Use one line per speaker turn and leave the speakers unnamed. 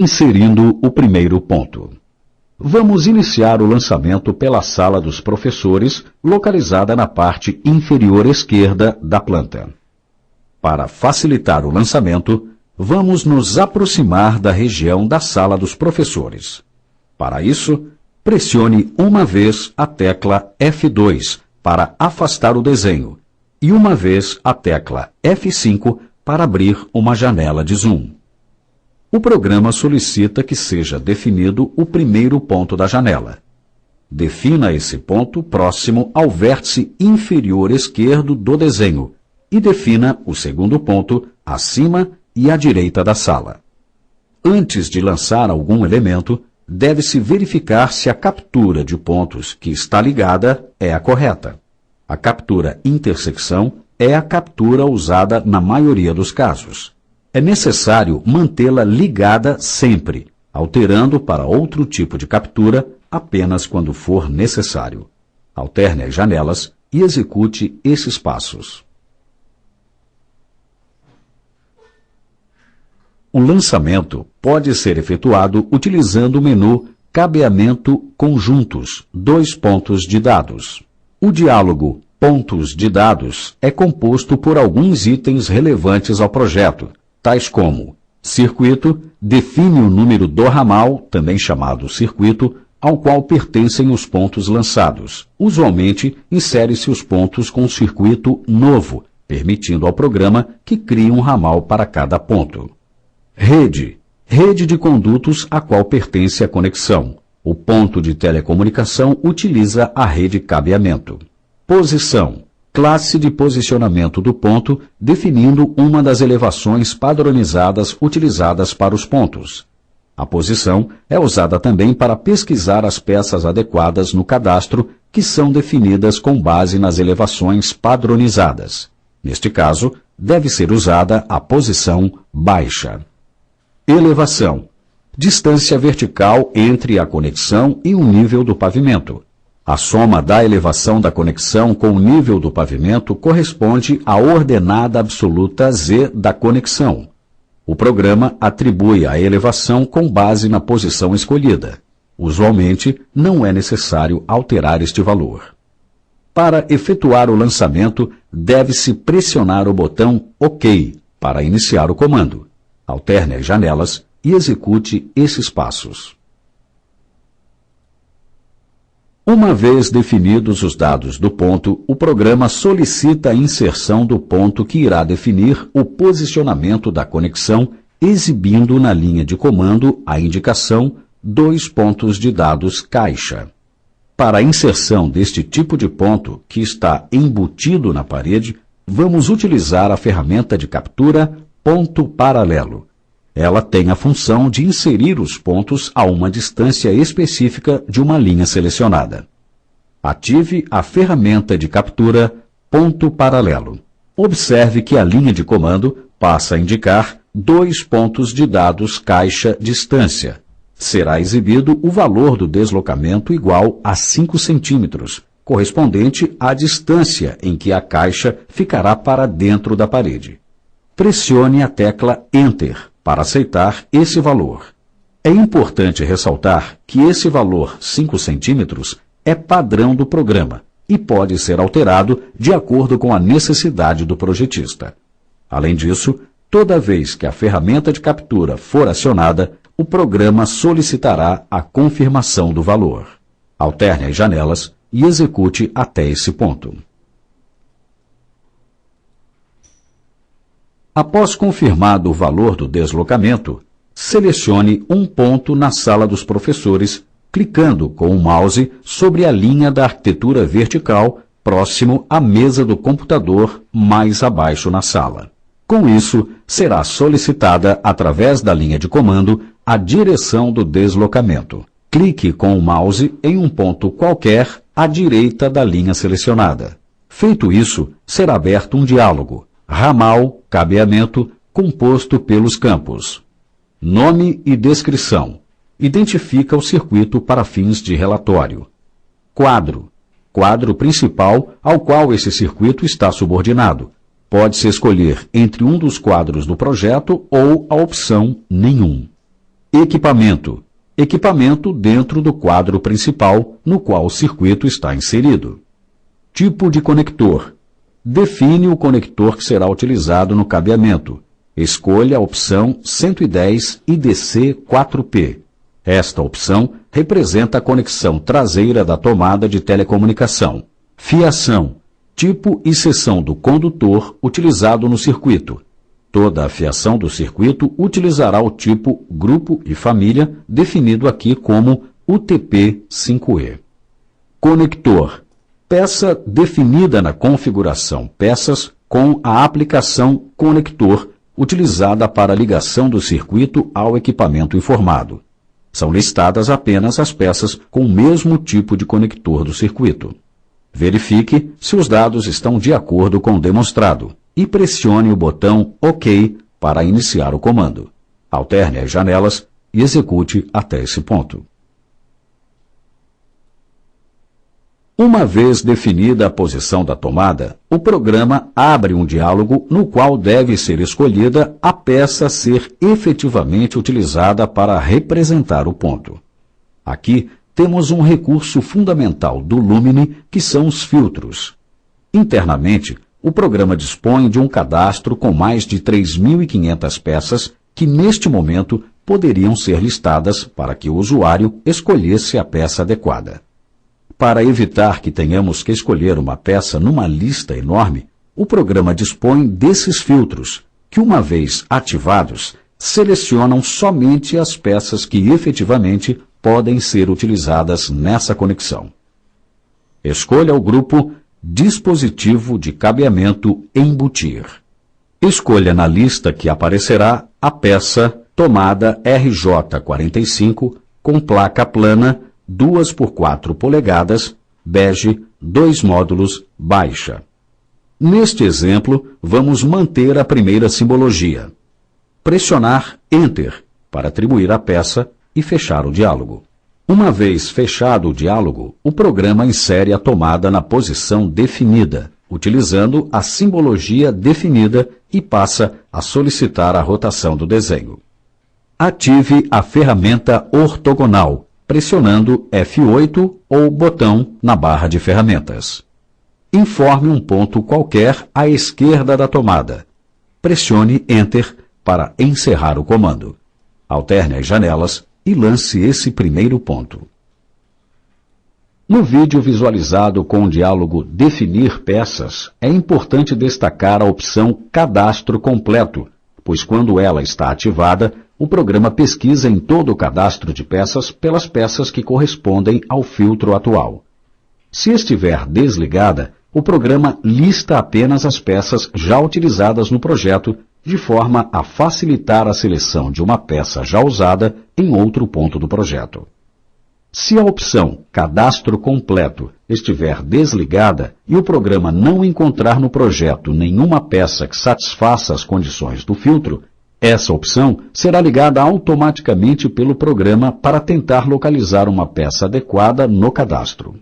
Inserindo o primeiro ponto. Vamos iniciar o lançamento pela sala dos professores, localizada na parte inferior esquerda da planta. Para facilitar o lançamento, vamos nos aproximar da região da sala dos professores. Para isso, pressione uma vez a tecla F2 para afastar o desenho e uma vez a tecla F5 para abrir uma janela de zoom. O programa solicita que seja definido o primeiro ponto da janela. Defina esse ponto próximo ao vértice inferior esquerdo do desenho e defina o segundo ponto acima e à direita da sala. Antes de lançar algum elemento, deve-se verificar se a captura de pontos que está ligada é a correta. A captura intersecção é a captura usada na maioria dos casos. É necessário mantê-la ligada sempre, alterando para outro tipo de captura apenas quando for necessário. Alterne as janelas e execute esses passos. O lançamento pode ser efetuado utilizando o menu Cabeamento Conjuntos, 2 pontos de dados. O diálogo Pontos de dados é composto por alguns itens relevantes ao projeto, tais como circuito, define o número do ramal, também chamado circuito, ao qual pertencem os pontos lançados. Usualmente, insere-se os pontos com circuito novo, permitindo ao programa que crie um ramal para cada ponto. Rede de condutos a qual pertence a conexão. O ponto de telecomunicação utiliza a rede cabeamento. Posição. Classe de posicionamento do ponto, definindo uma das elevações padronizadas utilizadas para os pontos. A posição é usada também para pesquisar as peças adequadas no cadastro, que são definidas com base nas elevações padronizadas. Neste caso, deve ser usada a posição baixa. Elevação. Distância vertical entre a conexão e o nível do pavimento. A soma da elevação da conexão com o nível do pavimento corresponde à ordenada absoluta Z da conexão. O programa atribui a elevação com base na posição escolhida. Usualmente, não é necessário alterar este valor. Para efetuar o lançamento, deve-se pressionar o botão OK para iniciar o comando. Alterne as janelas e execute esses passos. Uma vez definidos os dados do ponto, o programa solicita a inserção do ponto que irá definir o posicionamento da conexão, exibindo na linha de comando a indicação 2 pontos de dados caixa. Para a inserção deste tipo de ponto, que está embutido na parede, vamos utilizar a ferramenta de captura Ponto Paralelo. Ela tem a função de inserir os pontos a uma distância específica de uma linha selecionada. Ative a ferramenta de captura Ponto Paralelo. Observe que a linha de comando passa a indicar 2 pontos de dados caixa distância. Será exibido o valor do deslocamento igual a 5 centímetros, correspondente à distância em que a caixa ficará para dentro da parede. Pressione a tecla Enter para aceitar esse valor. É importante ressaltar que esse valor 5 centímetros é padrão do programa e pode ser alterado de acordo com a necessidade do projetista. Além disso, toda vez que a ferramenta de captura for acionada, o programa solicitará a confirmação do valor. Alterne as janelas e execute até esse ponto. Após confirmado o valor do deslocamento, selecione um ponto na sala dos professores, clicando com o mouse sobre a linha da arquitetura vertical próximo à mesa do computador mais abaixo na sala. Com isso, será solicitada, através da linha de comando, a direção do deslocamento. Clique com o mouse em um ponto qualquer à direita da linha selecionada. Feito isso, será aberto um diálogo. Ramal, cabeamento, composto pelos campos. Nome e descrição. Identifica o circuito para fins de relatório. Quadro. Quadro principal ao qual esse circuito está subordinado. Pode-se escolher entre um dos quadros do projeto ou a opção nenhum. Equipamento. Equipamento dentro do quadro principal no qual o circuito está inserido. Tipo de conector. Define o conector que será utilizado no cabeamento. Escolha a opção 110 IDC4P. Esta opção representa a conexão traseira da tomada de telecomunicação. Fiação. Tipo e seção do condutor utilizado no circuito. Toda a fiação do circuito utilizará o tipo grupo e família, definido aqui como UTP-5E. Conector. Peça definida na configuração Peças com a aplicação Conector, utilizada para a ligação do circuito ao equipamento informado. São listadas apenas as peças com o mesmo tipo de conector do circuito. Verifique se os dados estão de acordo com o demonstrado e pressione o botão OK para iniciar o comando. Alterne as janelas e execute até esse ponto. Uma vez definida a posição da tomada, o programa abre um diálogo no qual deve ser escolhida a peça a ser efetivamente utilizada para representar o ponto. Aqui temos um recurso fundamental do Lumine, que são os filtros. Internamente, o programa dispõe de um cadastro com mais de 3.500 peças que, neste momento, poderiam ser listadas para que o usuário escolhesse a peça adequada. Para evitar que tenhamos que escolher uma peça numa lista enorme, o programa dispõe desses filtros, que, uma vez ativados, selecionam somente as peças que efetivamente podem ser utilizadas nessa conexão. Escolha o grupo Dispositivo de Cabeamento Embutir. Escolha na lista que aparecerá a peça tomada RJ45 com placa plana 2 por 4 polegadas, bege, 2 módulos, baixa. Neste exemplo, vamos manter a primeira simbologia. Pressionar Enter para atribuir a peça e fechar o diálogo. Uma vez fechado o diálogo, o programa insere a tomada na posição definida, utilizando a simbologia definida e passa a solicitar a rotação do desenho. Ative a ferramenta ortogonal, pressionando F8 ou botão na barra de ferramentas. Informe um ponto qualquer à esquerda da tomada. Pressione Enter para encerrar o comando. Alterne as janelas e lance esse primeiro ponto. No vídeo visualizado com o diálogo Definir Peças, é importante destacar a opção Cadastro Completo, pois quando ela está ativada, o programa pesquisa em todo o cadastro de peças pelas peças que correspondem ao filtro atual. Se estiver desligada, o programa lista apenas as peças já utilizadas no projeto, de forma a facilitar a seleção de uma peça já usada em outro ponto do projeto. Se a opção Cadastro Completo estiver desligada e o programa não encontrar no projeto nenhuma peça que satisfaça as condições do filtro, essa opção será ligada automaticamente pelo programa para tentar localizar uma peça adequada no cadastro.